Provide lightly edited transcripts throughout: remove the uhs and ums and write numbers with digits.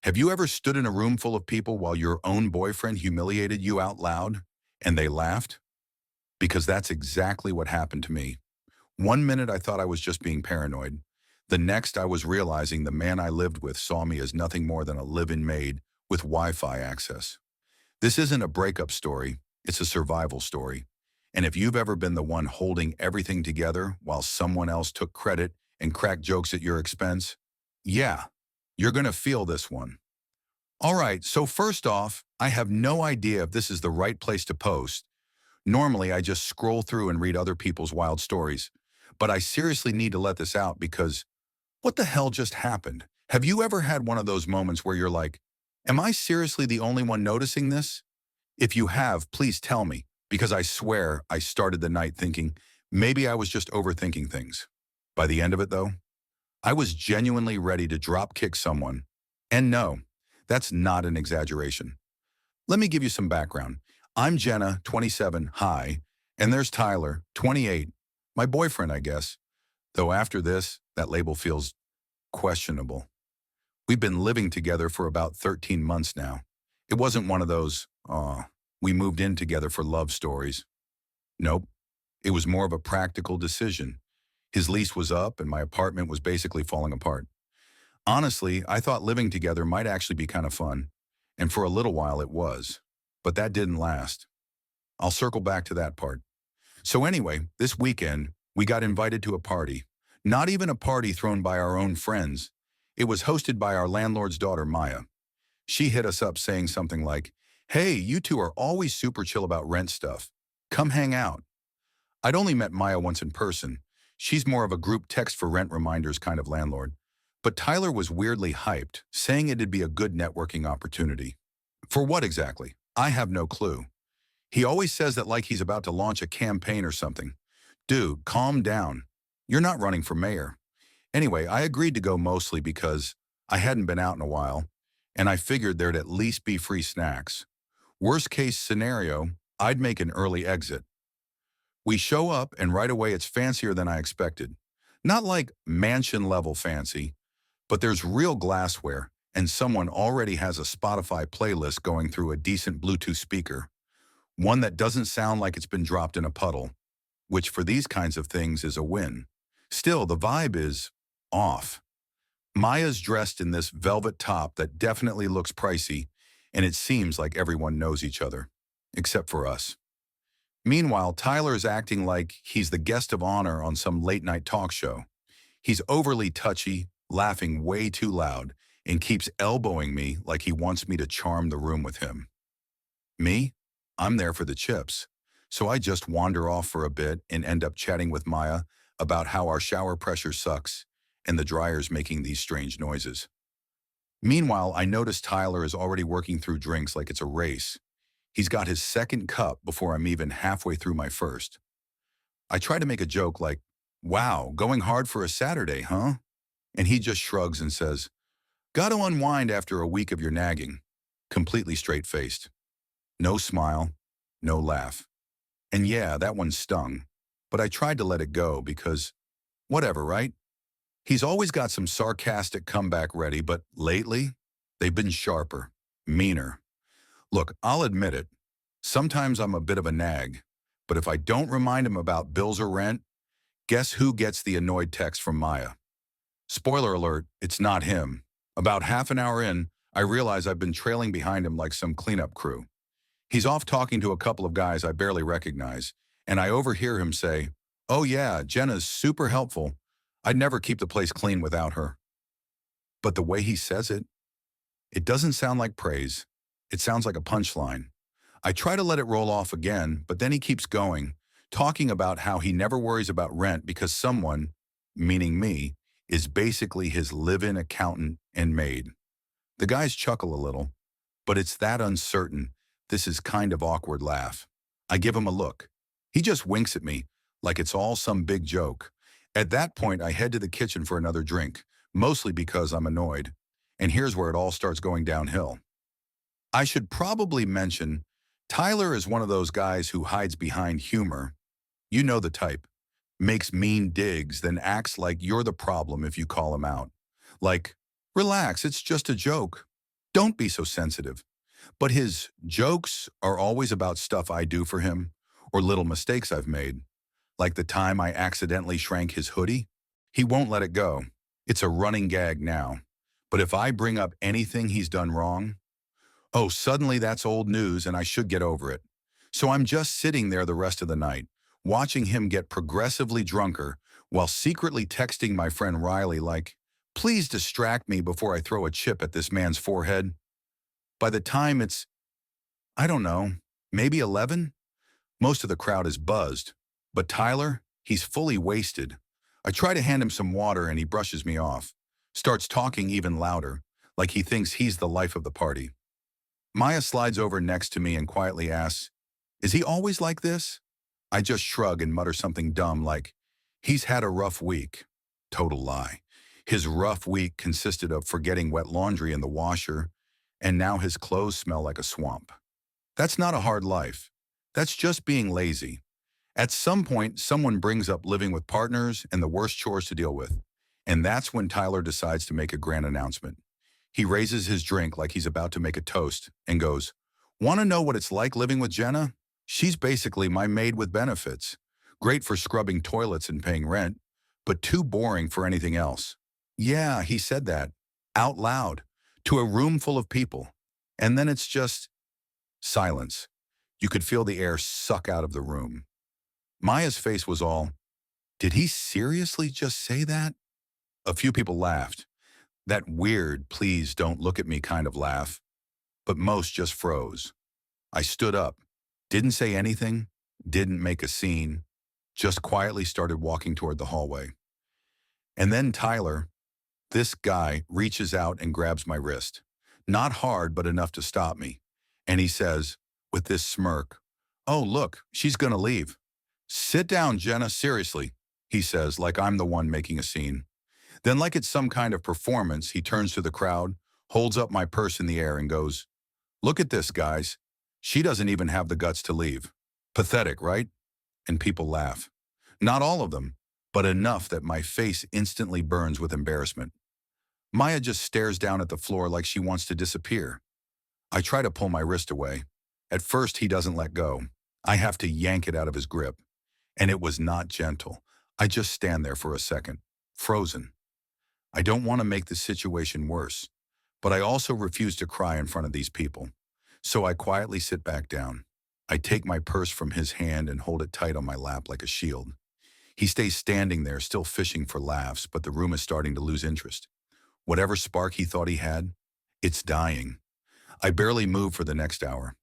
Have you ever stood in a room full of people while your own boyfriend humiliated you out loud and they laughed? Because that's exactly what happened to me. One minute I thought I was just being paranoid. The next I was realizing the man I lived with saw me as nothing more than a live-in maid with Wi-Fi access. This isn't a breakup story, it's a survival story. And if you've ever been the one holding everything together while someone else took credit and cracked jokes at your expense, yeah, you're gonna feel this one. All right, so first off, I have no idea if this is the right place to post. Normally, I just scroll through and read other people's wild stories. But I seriously need to let this out because what the hell just happened? Have you ever had one of those moments where you're like, am I seriously the only one noticing this? If you have, please tell me, because I swear I started the night thinking maybe I was just overthinking things. By the end of it, though, I was genuinely ready to drop kick someone. And no, that's not an exaggeration. Let me give you some background. I'm Jenna, 27, hi, and there's Tyler, 28, my boyfriend, I guess. Though after this, that label feels questionable. We've been living together for about 13 months now. It wasn't one of those, we moved in together for love stories. Nope. It was more of a practical decision. His lease was up and my apartment was basically falling apart. Honestly, I thought living together might actually be kind of fun. And for a little while it was. But that didn't last. I'll circle back to that part. So anyway, this weekend, we got invited to a party. Not even a party thrown by our own friends. It was hosted by our landlord's daughter, Maya. She hit us up saying something like, hey, you two are always super chill about rent stuff. Come hang out. I'd only met Maya once in person. She's more of a group text for rent reminders kind of landlord. But Tyler was weirdly hyped, saying it'd be a good networking opportunity. For what exactly? I have no clue. He always says that like he's about to launch a campaign or something. Dude, calm down. You're not running for mayor. Anyway, I agreed to go mostly because I hadn't been out in a while, and I figured there'd at least be free snacks. Worst case scenario, I'd make an early exit. We show up, and right away it's fancier than I expected. Not like mansion-level fancy, but there's real glassware, and someone already has a Spotify playlist going through a decent Bluetooth speaker. One that doesn't sound like it's been dropped in a puddle, which for these kinds of things is a win. Still, the vibe is off. Maya's dressed in this velvet top that definitely looks pricey, and it seems like everyone knows each other, except for us. Meanwhile, Tyler is acting like he's the guest of honor on some late-night talk show. He's overly touchy, laughing way too loud, and keeps elbowing me like he wants me to charm the room with him. Me? I'm there for the chips. So I just wander off for a bit and end up chatting with Maya about how our shower pressure sucks and the dryer's making these strange noises. Meanwhile, I notice Tyler is already working through drinks like it's a race. He's got his second cup before I'm even halfway through my first. I try to make a joke like, wow, going hard for a Saturday, huh? And he just shrugs and says, gotta unwind after a week of your nagging. Completely straight-faced. No smile, no laugh. And yeah, that one stung. But I tried to let it go because, whatever, right? He's always got some sarcastic comeback ready, but lately, they've been sharper, meaner. Look, I'll admit it. Sometimes I'm a bit of a nag. But if I don't remind him about bills or rent, guess who gets the annoyed text from Maya? Spoiler alert, it's not him. About half an hour in, I realize I've been trailing behind him like some cleanup crew. He's off talking to a couple of guys I barely recognize, and I overhear him say, oh yeah, Jenna's super helpful. I'd never keep the place clean without her. But the way he says it, it doesn't sound like praise. It sounds like a punchline. I try to let it roll off again, but then he keeps going, talking about how he never worries about rent because someone, meaning me, is basically his live-in accountant and maid. The guys chuckle a little, but it's that uncertain, this is kind of awkward laugh. I give him a look. He just winks at me, like it's all some big joke. At that point, I head to the kitchen for another drink, mostly because I'm annoyed. And here's where it all starts going downhill. I should probably mention, Tyler is one of those guys who hides behind humor. You know the type. Makes mean digs, then acts like you're the problem if you call him out. Like, relax, it's just a joke. Don't be so sensitive. But his jokes are always about stuff I do for him or little mistakes I've made, like the time I accidentally shrank his hoodie. He won't let it go. It's a running gag now. But if I bring up anything he's done wrong, oh, suddenly that's old news and I should get over it. So I'm just sitting there the rest of the night, watching him get progressively drunker while secretly texting my friend Riley like, please distract me before I throw a chip at this man's forehead. By the time it's, I don't know, maybe 11, most of the crowd is buzzed. But Tyler, he's fully wasted. I try to hand him some water and he brushes me off, starts talking even louder, like he thinks he's the life of the party. Maya slides over next to me and quietly asks, is he always like this? I just shrug and mutter something dumb like, he's had a rough week. Total lie. His rough week consisted of forgetting wet laundry in the washer, and now his clothes smell like a swamp. That's not a hard life. That's just being lazy. At some point, someone brings up living with partners and the worst chores to deal with. And that's when Tyler decides to make a grand announcement. He raises his drink like he's about to make a toast and goes, want to know what it's like living with Jenna? She's basically my maid with benefits. Great for scrubbing toilets and paying rent, but too boring for anything else. Yeah, he said that, out loud, to a room full of people. And then it's just silence. You could feel the air suck out of the room. Maya's face was all, did he seriously just say that? A few people laughed. That weird, please don't look at me kind of laugh. But most just froze. I stood up, didn't say anything, didn't make a scene, just quietly started walking toward the hallway. And then Tyler, this guy, reaches out and grabs my wrist. Not hard, but enough to stop me. And he says, with this smirk, oh, look, she's gonna leave. Sit down, Jenna, seriously, he says, like I'm the one making a scene. Then, like it's some kind of performance, he turns to the crowd, holds up my purse in the air and goes, look at this, guys. She doesn't even have the guts to leave. Pathetic, right? And people laugh. Not all of them, but enough that my face instantly burns with embarrassment. Maya just stares down at the floor like she wants to disappear. I try to pull my wrist away. At first, he doesn't let go. I have to yank it out of his grip. And it was not gentle. I just stand there for a second, frozen. I don't want to make the situation worse, but I also refuse to cry in front of these people. So I quietly sit back down. I take my purse from his hand and hold it tight on my lap like a shield. He stays standing there, still fishing for laughs, but the room is starting to lose interest. Whatever spark he thought he had, it's dying. I barely move for the next hour.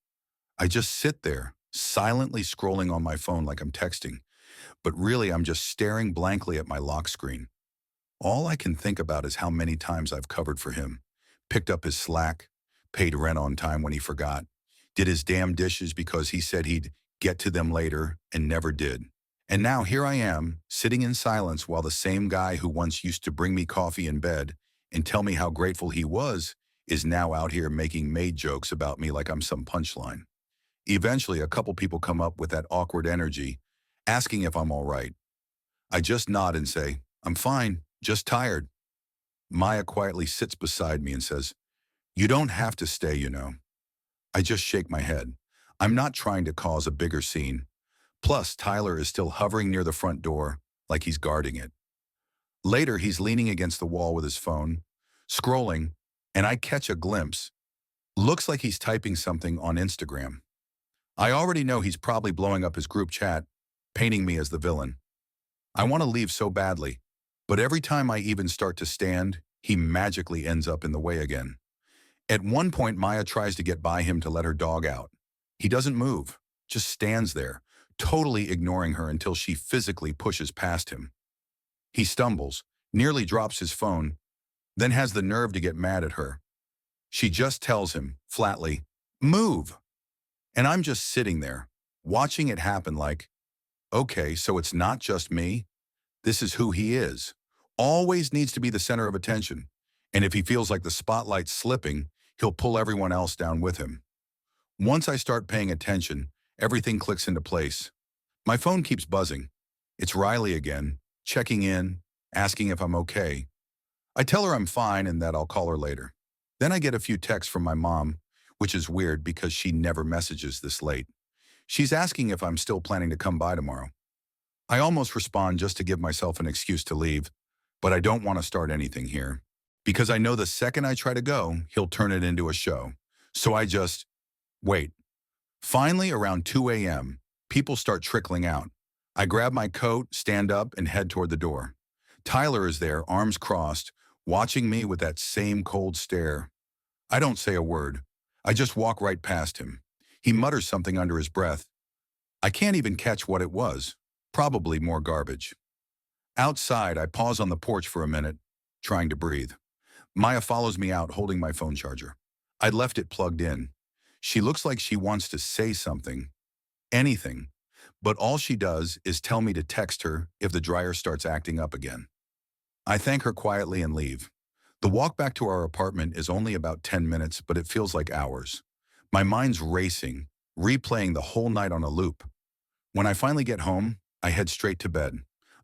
I just sit there, silently scrolling on my phone like I'm texting, but really I'm just staring blankly at my lock screen. All I can think about is how many times I've covered for him, picked up his slack, paid rent on time when he forgot, did his damn dishes because he said he'd get to them later and never did. And now here I am, sitting in silence while the same guy who once used to bring me coffee in bed and tell me how grateful he was is now out here making maid jokes about me like I'm some punchline. Eventually, a couple people come up with that awkward energy, asking if I'm all right. I just nod and say, I'm fine, just tired. Maya quietly sits beside me and says, you don't have to stay, you know. I just shake my head. I'm not trying to cause a bigger scene. Plus, Tyler is still hovering near the front door, like he's guarding it. Later, he's leaning against the wall with his phone, scrolling, and I catch a glimpse. Looks like he's typing something on Instagram. I already know he's probably blowing up his group chat, painting me as the villain. I want to leave so badly, but every time I even start to stand, he magically ends up in the way again. At one point, Maya tries to get by him to let her dog out. He doesn't move, just stands there, totally ignoring her until she physically pushes past him. He stumbles, nearly drops his phone, then has the nerve to get mad at her. She just tells him, flatly, move. And I'm just sitting there, watching it happen like, okay, so it's not just me. This is who he is. Always needs to be the center of attention. And if he feels like the spotlight's slipping, he'll pull everyone else down with him. Once I start paying attention, everything clicks into place. My phone keeps buzzing. It's Riley again, checking in, asking if I'm okay. I tell her I'm fine and that I'll call her later. Then I get a few texts from my mom, which is weird because she never messages this late. She's asking if I'm still planning to come by tomorrow. I almost respond just to give myself an excuse to leave, but I don't want to start anything here. Because I know the second I try to go, he'll turn it into a show. So I just wait. Finally, around 2 a.m., people start trickling out. I grab my coat, stand up, and head toward the door. Tyler is there, arms crossed, watching me with that same cold stare. I don't say a word. I just walk right past him. He mutters something under his breath. I can't even catch what it was. Probably more garbage. Outside, I pause on the porch for a minute, trying to breathe. Maya follows me out holding my phone charger. I'd left it plugged in. She looks like she wants to say something, anything, but all she does is tell me to text her if the dryer starts acting up again. I thank her quietly and leave. The walk back to our apartment is only about 10 minutes, but it feels like hours. My mind's racing, replaying the whole night on a loop. When I finally get home, I head straight to bed.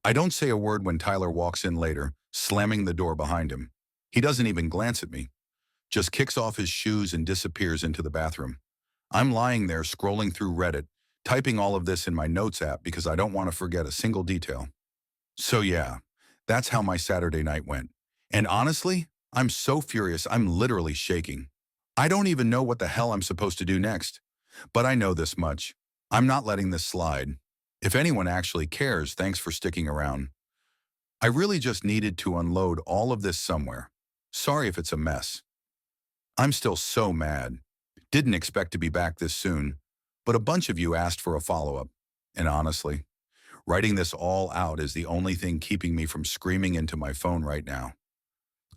I don't say a word when Tyler walks in later, slamming the door behind him. He doesn't even glance at me, just kicks off his shoes and disappears into the bathroom. I'm lying there scrolling through Reddit, typing all of this in my notes app because I don't want to forget a single detail. So yeah, that's how my Saturday night went. And honestly, I'm so furious I'm literally shaking. I don't even know what the hell I'm supposed to do next. But I know this much. I'm not letting this slide. If anyone actually cares, thanks for sticking around. I really just needed to unload all of this somewhere. Sorry if it's a mess. I'm still so mad. Didn't expect to be back this soon, but a bunch of you asked for a follow-up. And honestly, writing this all out is the only thing keeping me from screaming into my phone right now.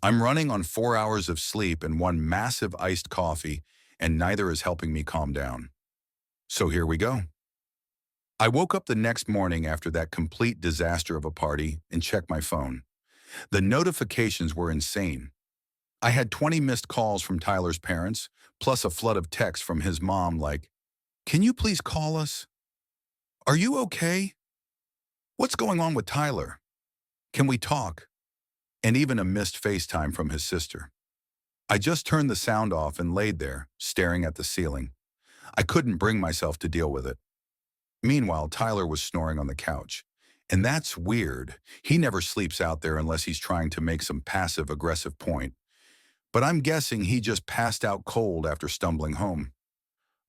I'm running on 4 hours of sleep and one massive iced coffee, and neither is helping me calm down. So here we go. I woke up the next morning after that complete disaster of a party and checked my phone. The notifications were insane. I had 20 missed calls from Tyler's parents, plus a flood of texts from his mom like, "Can you please call us? Are you okay? What's going on with Tyler? Can we talk?" And even a missed FaceTime from his sister. I just turned the sound off and laid there, staring at the ceiling. I couldn't bring myself to deal with it. Meanwhile, Tyler was snoring on the couch. And that's weird. He never sleeps out there unless he's trying to make some passive-aggressive point. But I'm guessing he just passed out cold after stumbling home.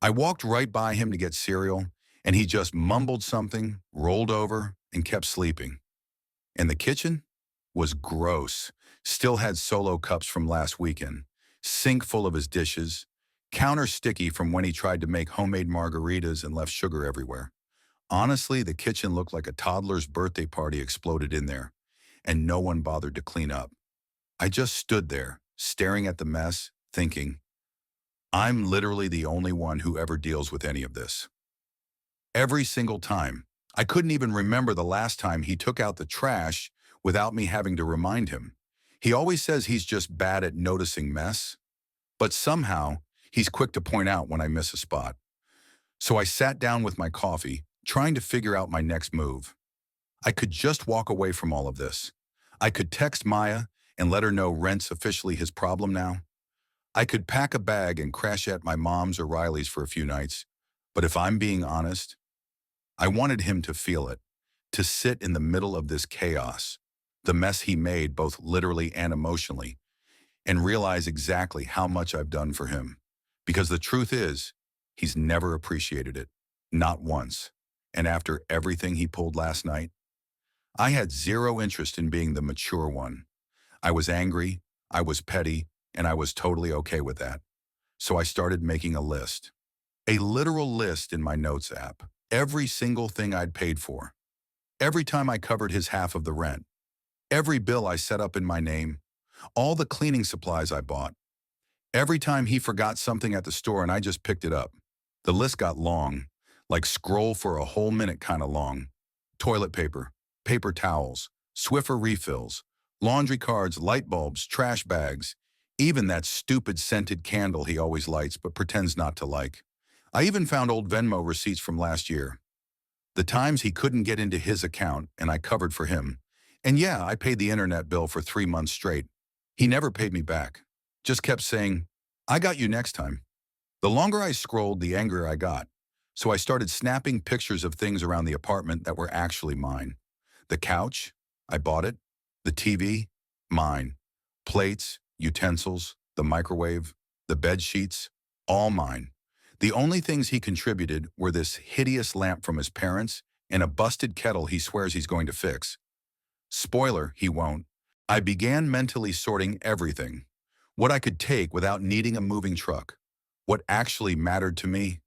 I walked right by him to get cereal, and he just mumbled something, rolled over, and kept sleeping. And the kitchen was gross. Still had Solo cups from last weekend, sink full of his dishes, counter sticky from when he tried to make homemade margaritas and left sugar everywhere. Honestly, the kitchen looked like a toddler's birthday party exploded in there, and no one bothered to clean up. I just stood there, staring at the mess, thinking, I'm literally the only one who ever deals with any of this. Every single time. I couldn't even remember the last time he took out the trash without me having to remind him. He always says he's just bad at noticing mess, but somehow he's quick to point out when I miss a spot. So I sat down with my coffee, trying to figure out my next move. I could just walk away from all of this. I could text Maya and let her know rent's officially his problem now. I could pack a bag and crash at my mom's or Riley's for a few nights. But if I'm being honest, I wanted him to feel it, to sit in the middle of this chaos, the mess he made both literally and emotionally, and realize exactly how much I've done for him. Because the truth is, he's never appreciated it, not once. And after everything he pulled last night, I had zero interest in being the mature one. I was angry, I was petty, and I was totally okay with that. So I started making a list. A literal list in my notes app. Every single thing I'd paid for. Every time I covered his half of the rent. Every bill I set up in my name. All the cleaning supplies I bought. Every time he forgot something at the store and I just picked it up. The list got long, like scroll for a whole minute kind of long. Toilet paper, paper towels, Swiffer refills, laundry cards, light bulbs, trash bags, even that stupid scented candle he always lights but pretends not to like. I even found old Venmo receipts from last year. The times he couldn't get into his account and I covered for him. And yeah, I paid the internet bill for 3 months straight. He never paid me back. just kept saying, I got you next time. The longer I scrolled, the angrier I got. So I started snapping pictures of things around the apartment that were actually mine. The couch, I bought it. The TV, mine. Plates, utensils, the microwave, the bed sheets, all mine. The only things he contributed were this hideous lamp from his parents and a busted kettle he swears he's going to fix. Spoiler, he won't. I began mentally sorting everything. What I could take without needing a moving truck. What actually mattered to me.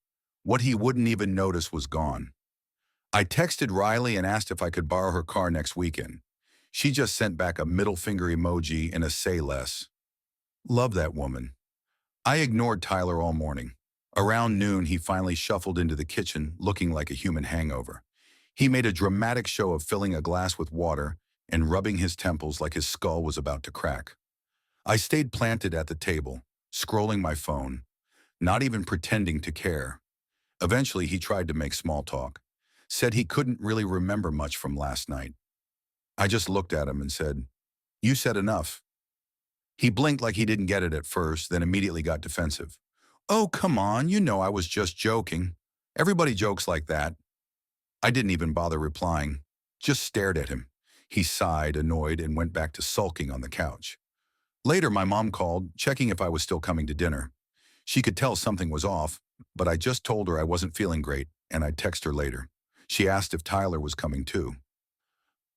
What he wouldn't even notice was gone. I texted Riley and asked if I could borrow her car next weekend. She just sent back a middle finger emoji and a say less. Love that woman. I ignored Tyler all morning. Around noon, he finally shuffled into the kitchen looking like a human hangover. He made a dramatic show of filling a glass with water and rubbing his temples like his skull was about to crack. I stayed planted at the table, scrolling my phone, not even pretending to care. Eventually, he tried to make small talk, said he couldn't really remember much from last night. I just looked at him and said, "You said enough." He blinked like he didn't get it at first, then immediately got defensive. "Oh, come on, you know I was just joking. Everybody jokes like that." I didn't even bother replying, just stared at him. He sighed, annoyed, and went back to sulking on the couch. Later, my mom called, checking if I was still coming to dinner. She could tell something was off, but I just told her I wasn't feeling great, and I'd text her later. She asked if Tyler was coming too.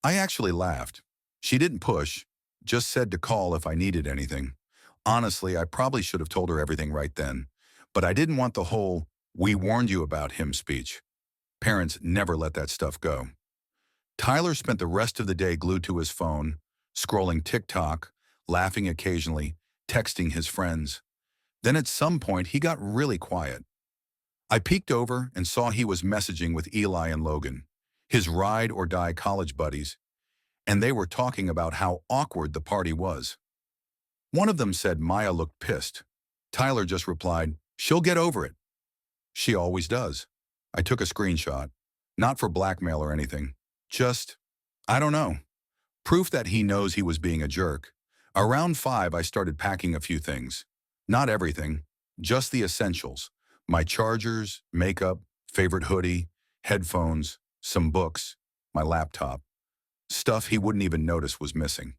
I actually laughed. She didn't push, just said to call if I needed anything. Honestly, I probably should have told her everything right then, but I didn't want the whole, "we warned you about him" speech. Parents never let that stuff go. Tyler spent the rest of the day glued to his phone, scrolling TikTok, laughing occasionally, texting his friends. Then at some point, he got really quiet. I peeked over and saw he was messaging with Eli and Logan, his ride-or-die college buddies, and they were talking about how awkward the party was. One of them said Maya looked pissed. Tyler just replied, "She'll get over it." She always does. I took a screenshot. Not for blackmail or anything. Just, I don't know. Proof that he knows he was being a jerk. Around 5, I started packing a few things. Not everything, just the essentials. My chargers, makeup, favorite hoodie, headphones, some books, my laptop. Stuff he wouldn't even notice was missing.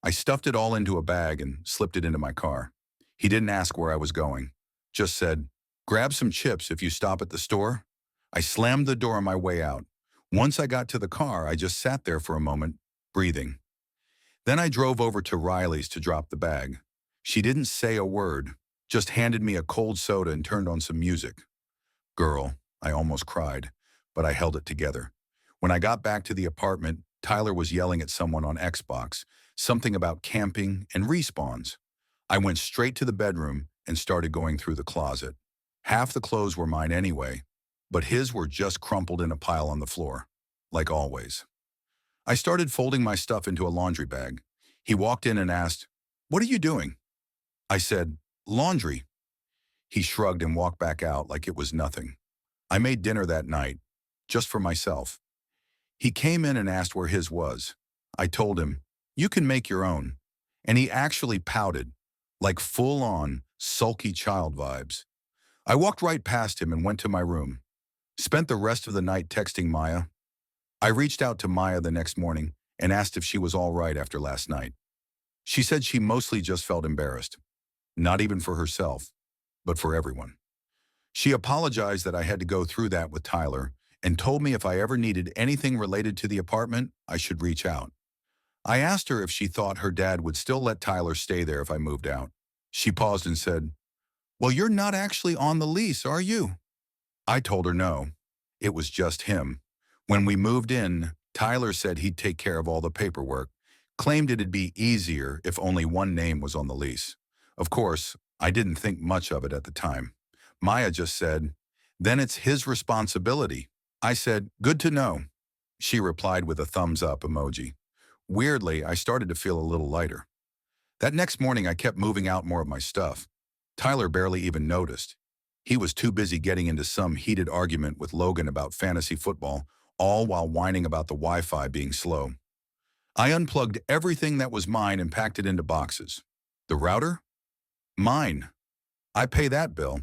I stuffed it all into a bag and slipped it into my car. He didn't ask where I was going. Just said, "Grab some chips if you stop at the store." I slammed the door on my way out. Once I got to the car, I just sat there for a moment, breathing. Then I drove over to Riley's to drop the bag. She didn't say a word, just handed me a cold soda and turned on some music. Girl, I almost cried, but I held it together. When I got back to the apartment, Tyler was yelling at someone on Xbox, something about camping and respawns. I went straight to the bedroom and started going through the closet. Half the clothes were mine anyway, but his were just crumpled in a pile on the floor, like always. I started folding my stuff into a laundry bag. He walked in and asked, "What are you doing?" I said, "Laundry." He shrugged and walked back out like it was nothing. I made dinner that night, just for myself. He came in and asked where his was. I told him, "You can make your own." And he actually pouted, like full-on, sulky child vibes. I walked right past him and went to my room. Spent the rest of the night texting Maya. I reached out to Maya the next morning and asked if she was all right after last night. She said she mostly just felt embarrassed. Not even for herself, but for everyone. She apologized that I had to go through that with Tyler and told me if I ever needed anything related to the apartment, I should reach out. I asked her if she thought her dad would still let Tyler stay there if I moved out. She paused and said, "Well, you're not actually on the lease, are you?" I told her no. It was just him. When we moved in, Tyler said he'd take care of all the paperwork, claimed it'd be easier if only one name was on the lease. Of course, I didn't think much of it at the time. Maya just said, "Then it's his responsibility." I said, "Good to know." She replied with a thumbs up emoji. Weirdly, I started to feel a little lighter. That next morning, I kept moving out more of my stuff. Tyler barely even noticed. He was too busy getting into some heated argument with Logan about fantasy football, all while whining about the Wi-Fi being slow. I unplugged everything that was mine and packed it into boxes. The router? Mine. I pay that bill.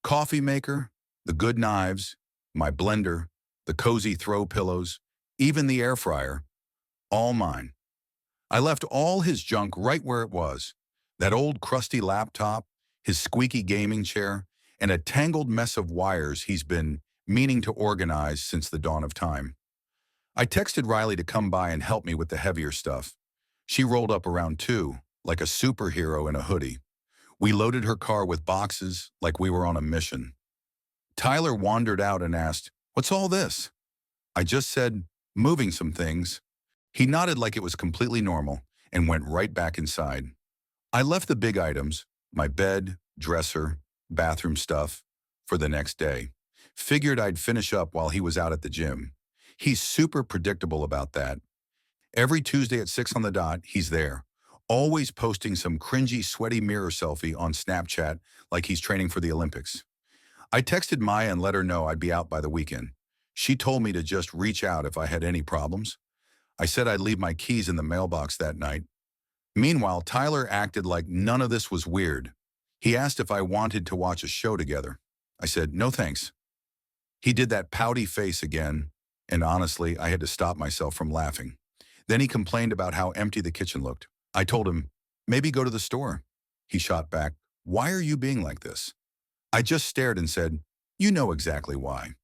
Coffee maker, the good knives, my blender, the cozy throw pillows, even the air fryer, all mine. I left all his junk right where it was. That old crusty laptop, his squeaky gaming chair, and a tangled mess of wires he's been meaning to organize since the dawn of time. I texted Riley to come by and help me with the heavier stuff. She rolled up around 2, like a superhero in a hoodie. We loaded her car with boxes like we were on a mission. Tyler wandered out and asked, "What's all this?" I just said, "Moving some things." He nodded like it was completely normal and went right back inside. I left the big items, my bed, dresser, bathroom stuff, for the next day. Figured I'd finish up while he was out at the gym. He's super predictable about that. Every Tuesday at 6 on the dot, he's there. Always posting some cringy, sweaty mirror selfie on Snapchat like he's training for the Olympics. I texted Maya and let her know I'd be out by the weekend. She told me to just reach out if I had any problems. I said I'd leave my keys in the mailbox that night. Meanwhile, Tyler acted like none of this was weird. He asked if I wanted to watch a show together. I said, "No thanks." He did that pouty face again, and honestly, I had to stop myself from laughing. Then he complained about how empty the kitchen looked. I told him, "Maybe go to the store." He shot back, "Why are you being like this?" I just stared and said, "You know exactly why."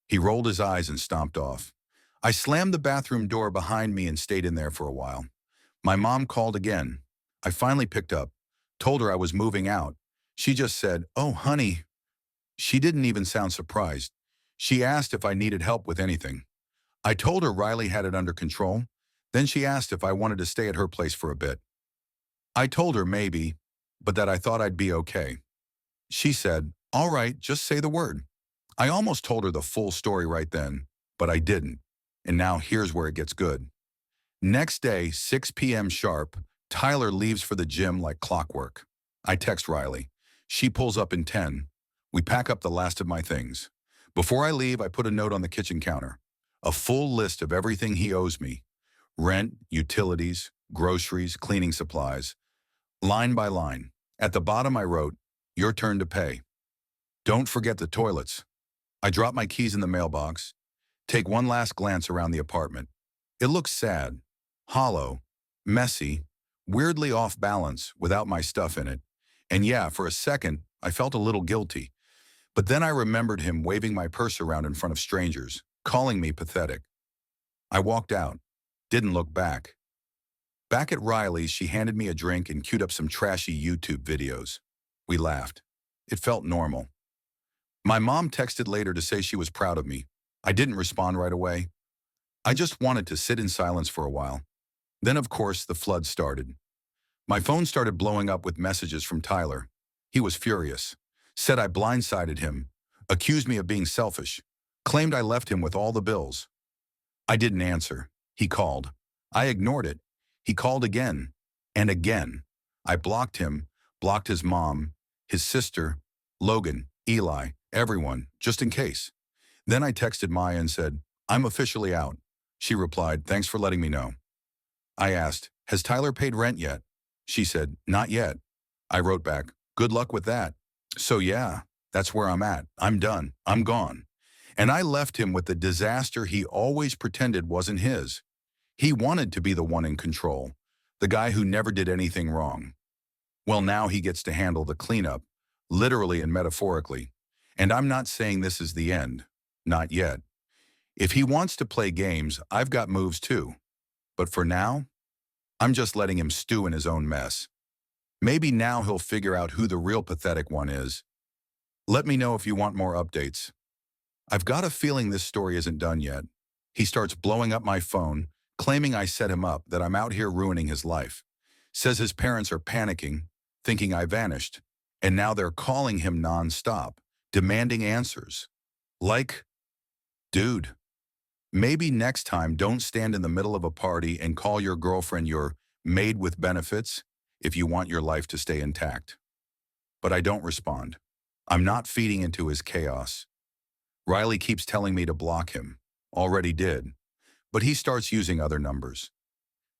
He rolled his eyes and stomped off. I slammed the bathroom door behind me and stayed in there for a while. My mom called again. I finally picked up, told her I was moving out. She just said, "Oh, honey." She didn't even sound surprised. She asked if I needed help with anything. I told her Riley had it under control. Then she asked if I wanted to stay at her place for a bit. I told her maybe, but that I thought I'd be okay. She said, "All right, just say the word." I almost told her the full story right then, but I didn't. And now here's where it gets good. Next day, 6 p.m. sharp, Tyler leaves for the gym like clockwork. I text Riley. She pulls up in 10. We pack up the last of my things. Before I leave, I put a note on the kitchen counter. A full list of everything he owes me. Rent, utilities, groceries, cleaning supplies. Line by line. At the bottom I wrote, "Your turn to pay. Don't forget the toilets." I drop my keys in the mailbox. Take one last glance around the apartment. It looks sad, hollow, messy, weirdly off balance without my stuff in it. And yeah, for a second, I felt a little guilty. But then I remembered him waving my purse around in front of strangers, calling me pathetic. I walked out, didn't look back. Back at Riley's, she handed me a drink and queued up some trashy YouTube videos. We laughed. It felt normal. My mom texted later to say she was proud of me. I didn't respond right away. I just wanted to sit in silence for a while. Then, of course, the flood started. My phone started blowing up with messages from Tyler. He was furious. Said I blindsided him. Accused me of being selfish. Claimed I left him with all the bills. I didn't answer. He called. I ignored it. He called again. And again. I blocked him, blocked his mom, his sister, Logan, Eli, everyone, just in case. Then I texted Maya and said, "I'm officially out." She replied, "Thanks for letting me know." I asked, "Has Tyler paid rent yet?" She said, "Not yet." I wrote back, "Good luck with that." So yeah, that's where I'm at. I'm done. I'm gone. And I left him with the disaster he always pretended wasn't his. He wanted to be the one in control, the guy who never did anything wrong. Well, now he gets to handle the cleanup, literally and metaphorically. And I'm not saying this is the end. Not yet. If he wants to play games, I've got moves too. But for now, I'm just letting him stew in his own mess. Maybe now he'll figure out who the real pathetic one is. Let me know if you want more updates. I've got a feeling this story isn't done yet. He starts blowing up my phone, claiming I set him up, that I'm out here ruining his life. Says his parents are panicking, thinking I vanished. And now they're calling him non-stop, demanding answers. Like, dude, maybe next time don't stand in the middle of a party and call your girlfriend your maid with benefits if you want your life to stay intact. But I don't respond. I'm not feeding into his chaos. Riley keeps telling me to block him. Already did. But he starts using other numbers.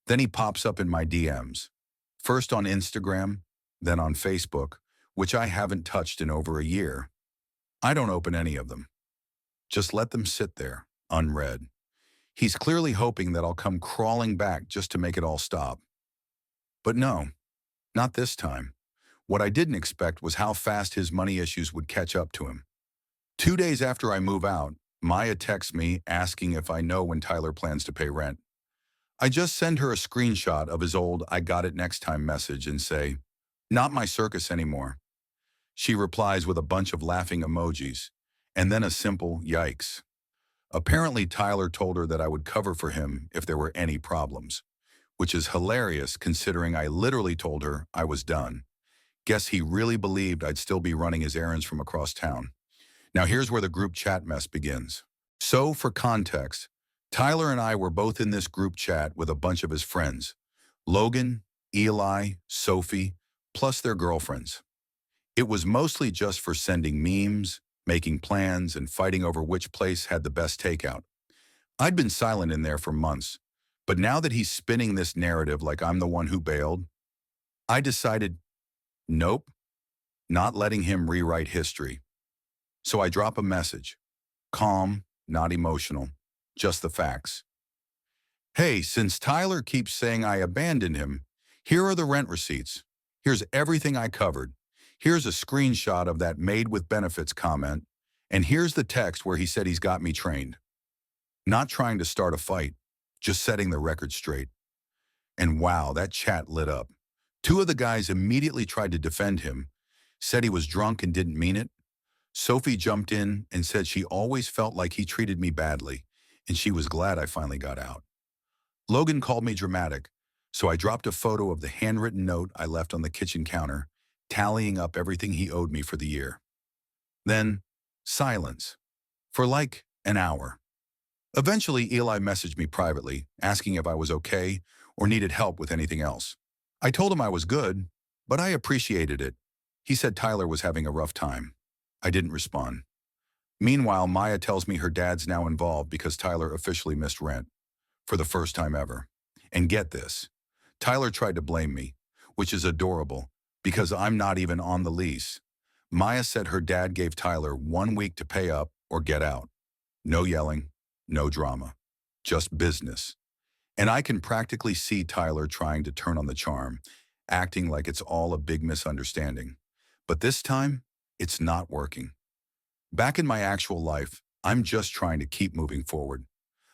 Then he pops up in my DMs. First on Instagram, then on Facebook, which I haven't touched in over a year. I don't open any of them. Just let them sit there, unread. He's clearly hoping that I'll come crawling back just to make it all stop. But no, not this time. What I didn't expect was how fast his money issues would catch up to him. 2 days after I move out, Maya texts me asking if I know when Tyler plans to pay rent. I just send her a screenshot of his old "I got it next time" message and say, "Not my circus anymore." She replies with a bunch of laughing emojis, and then a simple "yikes." Apparently, Tyler told her that I would cover for him if there were any problems, which is hilarious considering I literally told her I was done. Guess he really believed I'd still be running his errands from across town. Now here's where the group chat mess begins. So, for context, Tyler and I were both in this group chat with a bunch of his friends. Logan, Eli, Sophie, plus their girlfriends. It was mostly just for sending memes, making plans, and fighting over which place had the best takeout. I'd been silent in there for months, but now that he's spinning this narrative like I'm the one who bailed, I decided, nope, not letting him rewrite history. So I drop a message. Calm, not emotional, just the facts. "Hey, since Tyler keeps saying I abandoned him, here are the rent receipts. Here's everything I covered. Here's a screenshot of that made with benefits comment, and here's the text where he said he's got me trained." Not trying to start a fight, just setting the record straight. And wow, that chat lit up. Two of the guys immediately tried to defend him, said he was drunk and didn't mean it. Sophie jumped in and said she always felt like he treated me badly, and she was glad I finally got out. Logan called me dramatic, so I dropped a photo of the handwritten note I left on the kitchen counter, tallying up everything he owed me for the year. Then, silence. For like an hour. Eventually, Eli messaged me privately, asking if I was okay or needed help with anything else. I told him I was good, but I appreciated it. He said Tyler was having a rough time. I didn't respond. Meanwhile, Maya tells me her dad's now involved because Tyler officially missed rent, for the first time ever. And get this, Tyler tried to blame me, which is adorable, because I'm not even on the lease. Maya said her dad gave Tyler 1 week to pay up or get out. No yelling, no drama, just business. And I can practically see Tyler trying to turn on the charm, acting like it's all a big misunderstanding. But this time, it's not working. Back in my actual life, I'm just trying to keep moving forward.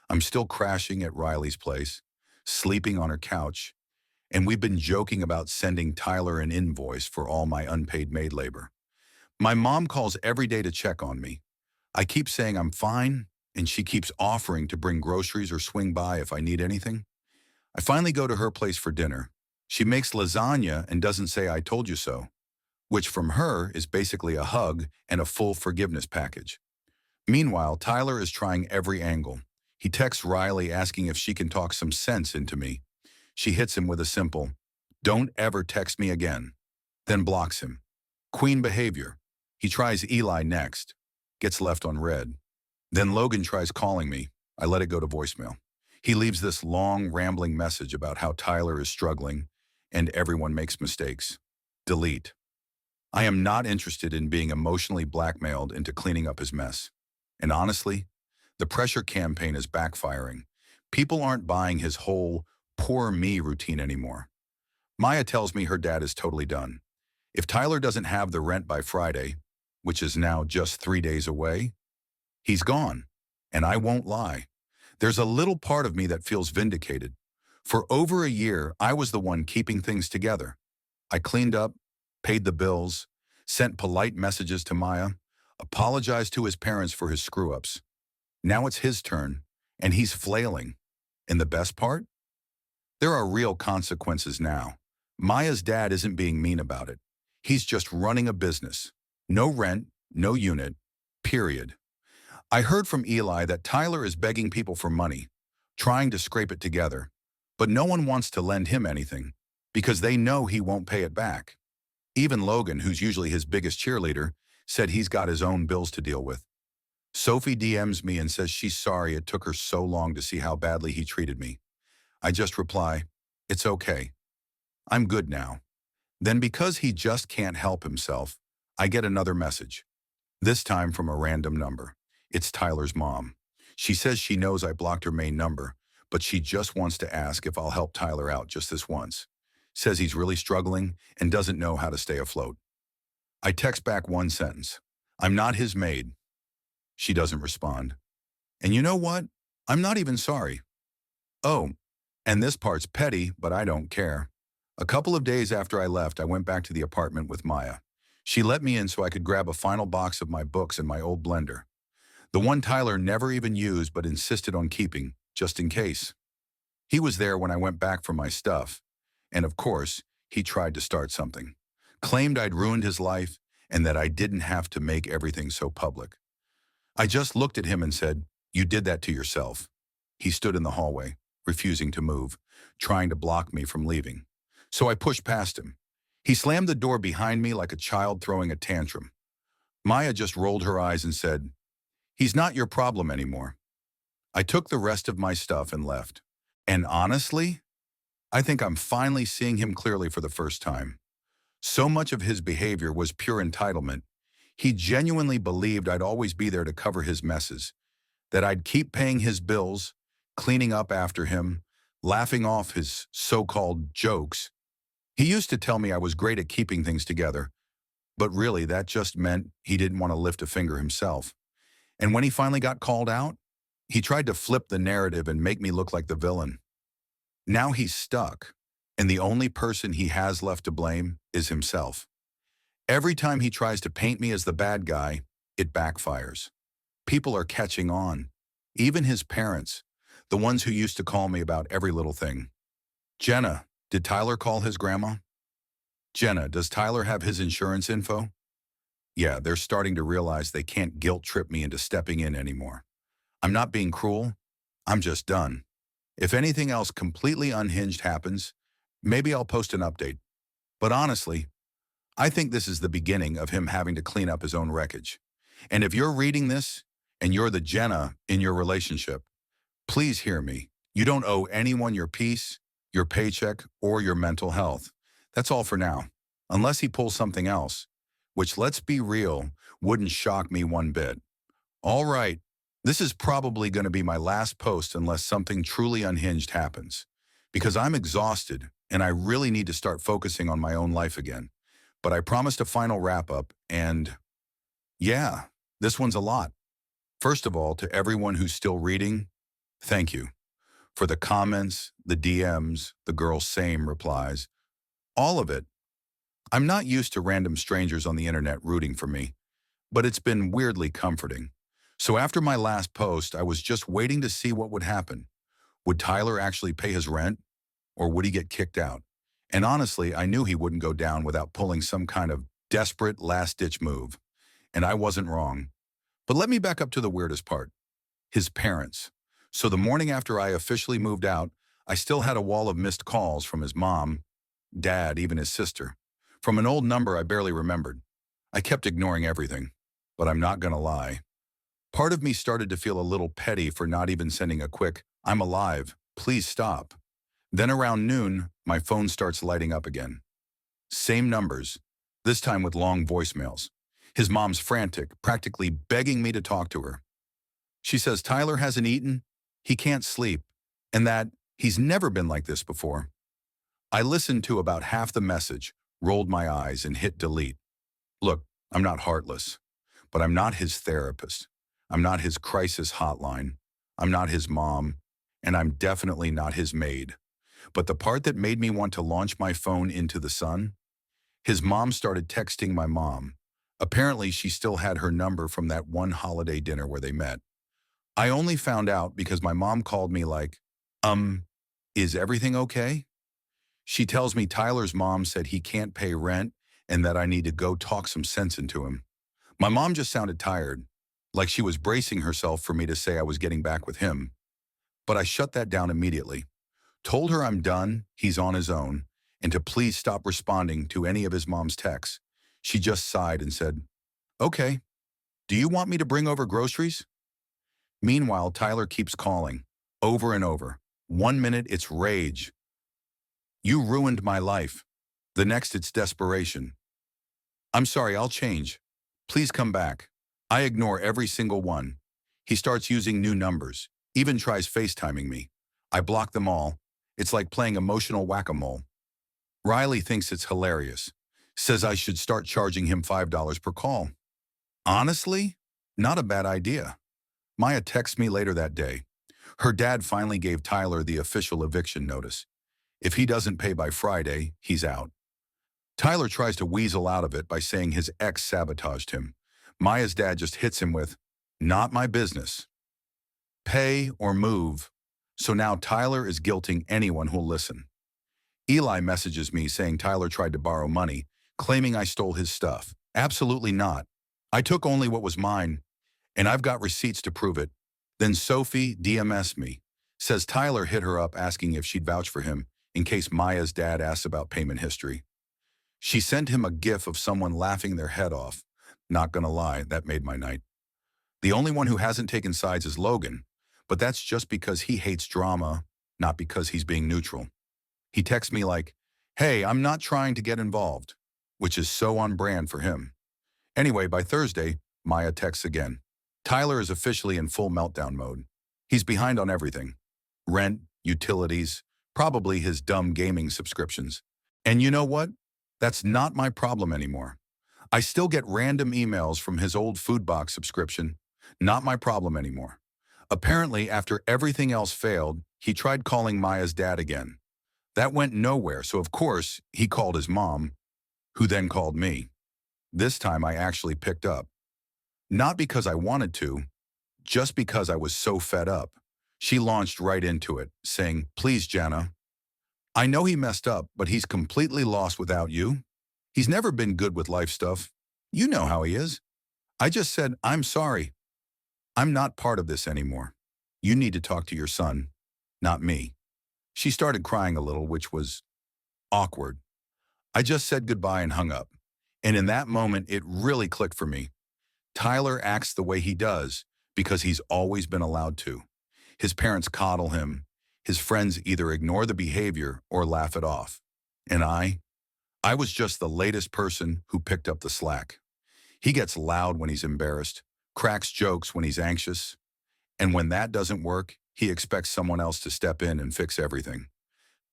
I'm still crashing at Riley's place, sleeping on her couch, and we've been joking about sending Tyler an invoice for all my unpaid maid labor. My mom calls every day to check on me. I keep saying I'm fine, and she keeps offering to bring groceries or swing by if I need anything. I finally go to her place for dinner. She makes lasagna and doesn't say "I told you so," which from her is basically a hug and a full forgiveness package. Meanwhile, Tyler is trying every angle. He texts Riley asking if she can talk some sense into me. She hits him with a simple, "Don't ever text me again," then blocks him. Queen behavior. He tries Eli next, gets left on red. Then Logan tries calling me. I let it go to voicemail. He leaves this long, rambling message about how Tyler is struggling and everyone makes mistakes. Delete. I am not interested in being emotionally blackmailed into cleaning up his mess. And honestly, the pressure campaign is backfiring. People aren't buying his whole "poor me" routine anymore. Maya tells me her dad is totally done. If Tyler doesn't have the rent by Friday, which is now just 3 days away, he's gone. And I won't lie. There's a little part of me that feels vindicated. For over a year, I was the one keeping things together. I cleaned up, paid the bills, sent polite messages to Maya, apologized to his parents for his screw-ups. Now it's his turn, and he's flailing. And the best part? There are real consequences now. Maya's dad isn't being mean about it. He's just running a business. No rent, no unit, period. I heard from Eli that Tyler is begging people for money, trying to scrape it together, but no one wants to lend him anything because they know he won't pay it back. Even Logan, who's usually his biggest cheerleader, said he's got his own bills to deal with. Sophie DMs me and says she's sorry it took her so long to see how badly he treated me. I just reply, "It's okay. I'm good now." Then because he just can't help himself, I get another message, this time from a random number. It's Tyler's mom. She says she knows I blocked her main number, but she just wants to ask if I'll help Tyler out just this once. Says he's really struggling and doesn't know how to stay afloat. I text back one sentence. I'm not his maid. She doesn't respond. And you know what? I'm not even sorry. Oh, and this part's petty, but I don't care. A couple of days after I left, I went back to the apartment with Maya. She let me in so I could grab a final box of my books and my old blender. The one Tyler never even used but insisted on keeping, just in case. He was there when I went back for my stuff. And of course, he tried to start something. Claimed I'd ruined his life and that I didn't have to make everything so public. I just looked at him and said, "You did that to yourself." He stood in the hallway, refusing to move, trying to block me from leaving. So I pushed past him. He slammed the door behind me like a child throwing a tantrum. Maya just rolled her eyes and said, "He's not your problem anymore." I took the rest of my stuff and left. And honestly, I think I'm finally seeing him clearly for the first time. So much of his behavior was pure entitlement. He genuinely believed I'd always be there to cover his messes, that I'd keep paying his bills, cleaning up after him, laughing off his so-called jokes. He used to tell me I was great at keeping things together, but really that just meant he didn't want to lift a finger himself. And when he finally got called out, he tried to flip the narrative and make me look like the villain. Now he's stuck, and the only person he has left to blame is himself. Every time he tries to paint me as the bad guy, it backfires. People are catching on. Even his parents, the ones who used to call me about every little thing. "Jenna, did Tyler call his grandma?" "Jenna, does Tyler have his insurance info?" Yeah, they're starting to realize they can't guilt trip me into stepping in anymore. I'm not being cruel. I'm just done. If anything else completely unhinged happens, maybe I'll post an update. But honestly, I think this is the beginning of him having to clean up his own wreckage. And if you're reading this and you're the Jenna in your relationship, please hear me. You don't owe anyone your peace, your paycheck, or your mental health. That's all for now. Unless he pulls something else, which, let's be real, wouldn't shock me one bit. All right, this is probably going to be my last post unless something truly unhinged happens, because I'm exhausted and I really need to start focusing on my own life again. But I promised a final wrap-up, and yeah, this one's a lot. First of all, to everyone who's still reading, thank you. For the comments, the DMs, the girls' same replies, all of it. I'm not used to random strangers on the internet rooting for me, but it's been weirdly comforting. So after my last post, I was just waiting to see what would happen. Would Tyler actually pay his rent, or would he get kicked out? And honestly, I knew he wouldn't go down without pulling some kind of desperate last-ditch move. And I wasn't wrong. But let me back up to the weirdest part. His parents. So the morning after I officially moved out, I still had a wall of missed calls from his mom, dad, even his sister. From an old number I barely remembered. I kept ignoring everything. But I'm not gonna lie. Part of me started to feel a little petty for not even sending a quick, "I'm alive, please stop." Then around noon, my phone starts lighting up again. Same numbers, this time with long voicemails. His mom's frantic, practically begging me to talk to her. She says Tyler hasn't eaten, he can't sleep, and that he's never been like this before. I listened to about half the message, rolled my eyes, and hit delete. Look, I'm not heartless, but I'm not his therapist. I'm not his crisis hotline. I'm not his mom, and I'm definitely not his maid. But the part that made me want to launch my phone into the sun? His mom started texting my mom. Apparently, she still had her number from that one holiday dinner where they met. I only found out because my mom called me like, is everything okay? She tells me Tyler's mom said he can't pay rent and that I need to go talk some sense into him. My mom just sounded tired, like she was bracing herself for me to say I was getting back with him. But I shut that down immediately. Told her I'm done, he's on his own, and to please stop responding to any of his mom's texts. She just sighed and said, "Okay, do you want me to bring over groceries?" Meanwhile, Tyler keeps calling, over and over. 1 minute, it's rage. "You ruined my life." The next, it's desperation. I'm sorry, I'll change. Please come back. I ignore every single one. He starts using new numbers, even tries FaceTiming me. I block them all. It's like playing emotional whack-a-mole. Riley thinks it's hilarious. Says I should start charging him $5 per call. Honestly, not a bad idea. Maya texts me later that day. Her dad finally gave Tyler the official eviction notice. If he doesn't pay by Friday, he's out. Tyler tries to weasel out of it by saying his ex sabotaged him. Maya's dad just hits him with, "Not my business. Pay or move." So now Tyler is guilting anyone who'll listen. Eli messages me saying Tyler tried to borrow money, claiming I stole his stuff. Absolutely not. I took only what was mine, and I've got receipts to prove it. Then Sophie DMS me, says Tyler hit her up asking if she'd vouch for him in case Maya's dad asks about payment history. She sent him a gif of someone laughing their head off. Not gonna lie, that made my night. The only one who hasn't taken sides is Logan, but that's just because he hates drama, not because he's being neutral. He texts me like, "Hey, I'm not trying to get involved," which is so on brand for him. Anyway, by Thursday, Maya texts again. Tyler is officially in full meltdown mode. He's behind on everything. Rent, utilities, probably his dumb gaming subscriptions. And you know what? That's not my problem anymore. I still get random emails from his old food box subscription. Not my problem anymore. Apparently, after everything else failed, he tried calling Maya's dad again. That went nowhere, so of course, he called his mom, who then called me. This time I actually picked up. Not because I wanted to, just because I was so fed up. She launched right into it, saying, "Please, Jana, I know he messed up, but he's completely lost without you. He's never been good with life stuff. You know how he is. I just said, I'm sorry. I'm not part of this anymore. You need to talk to your son, not me." She started crying a little, which was awkward. I just said goodbye and hung up. And in that moment, it really clicked for me. Tyler acts the way he does because he's always been allowed to. His parents coddle him. His friends either ignore the behavior or laugh it off. And I was just the latest person who picked up the slack. He gets loud when he's embarrassed, cracks jokes when he's anxious, and when that doesn't work, he expects someone else to step in and fix everything.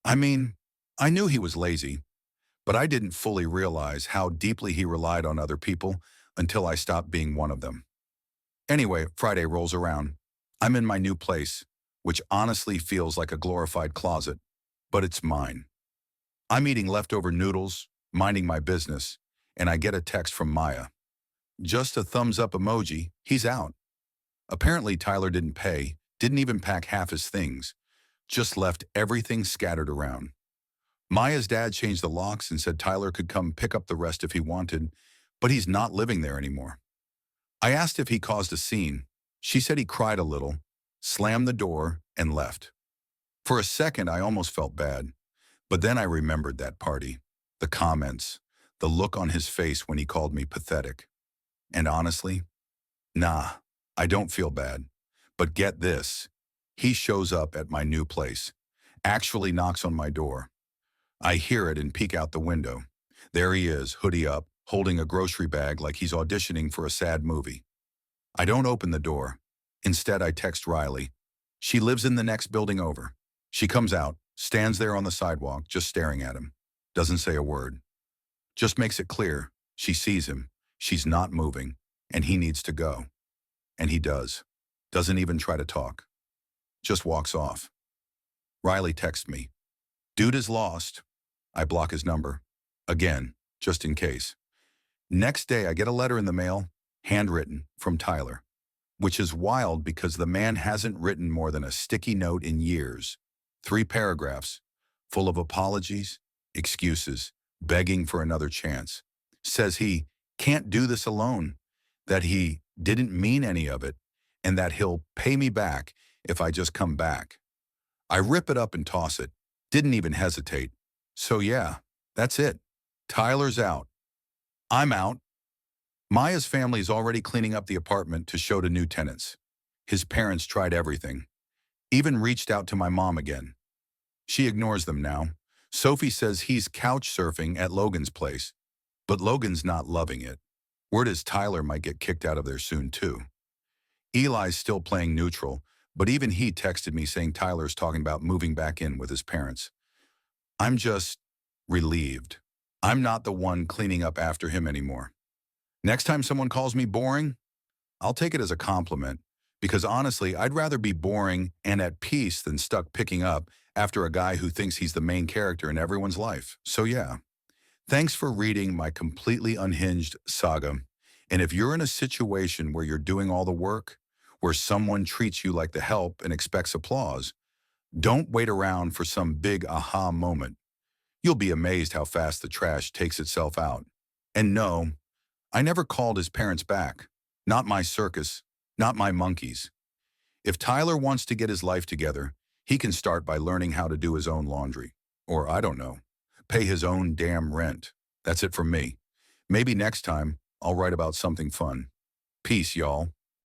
I mean, I knew he was lazy, but I didn't fully realize how deeply he relied on other people until I stopped being one of them. Anyway, Friday rolls around. I'm in my new place, which honestly feels like a glorified closet, but it's mine. I'm eating leftover noodles, minding my business, and I get a text from Maya. Just a thumbs up emoji, he's out. Apparently Tyler didn't pay, didn't even pack half his things, just left everything scattered around. Maya's dad changed the locks and said Tyler could come pick up the rest if he wanted, but he's not living there anymore. I asked if he caused a scene. She said he cried a little, slammed the door, and left. For a second, I almost felt bad, but then I remembered that party, the comments, the look on his face when he called me pathetic. And honestly, nah, I don't feel bad. But get this, he shows up at my new place, actually knocks on my door. I hear it and peek out the window. There he is, hoodie up, holding a grocery bag like he's auditioning for a sad movie. I don't open the door. Instead, I text Riley. She lives in the next building over. She comes out, stands there on the sidewalk, just staring at him. Doesn't say a word. Just makes it clear, she sees him, she's not moving, and he needs to go. And he does. Doesn't even try to talk. Just walks off. Riley texts me. "Dude is lost." I block his number. Again, just in case. Next day, I get a letter in the mail, handwritten, from Tyler, which is wild because the man hasn't written more than a sticky note in years. 3 paragraphs, full of apologies, excuses, begging for another chance. Says he can't do this alone, that he didn't mean any of it, and that he'll pay me back if I just come back. I rip it up and toss it. Didn't even hesitate. So yeah, that's it. Tyler's out. I'm out. Maya's family is already cleaning up the apartment to show to new tenants. His parents tried everything. Even reached out to my mom again. She ignores them now. Sophie says he's couch surfing at Logan's place, but Logan's not loving it. Word is Tyler might get kicked out of there soon too. Eli's still playing neutral, but even he texted me saying Tyler's talking about moving back in with his parents. I'm just relieved. I'm not the one cleaning up after him anymore. Next time someone calls me boring, I'll take it as a compliment, because honestly, I'd rather be boring and at peace than stuck picking up after a guy who thinks he's the main character in everyone's life. So yeah, thanks for reading my completely unhinged saga. And if you're in a situation where you're doing all the work, where someone treats you like the help and expects applause, don't wait around for some big aha moment. You'll be amazed how fast the trash takes itself out. And no, I never called his parents back. Not my circus, not my monkeys. If Tyler wants to get his life together, he can start by learning how to do his own laundry. Or, I don't know, pay his own damn rent. That's it from me. Maybe next time, I'll write about something fun. Peace, y'all.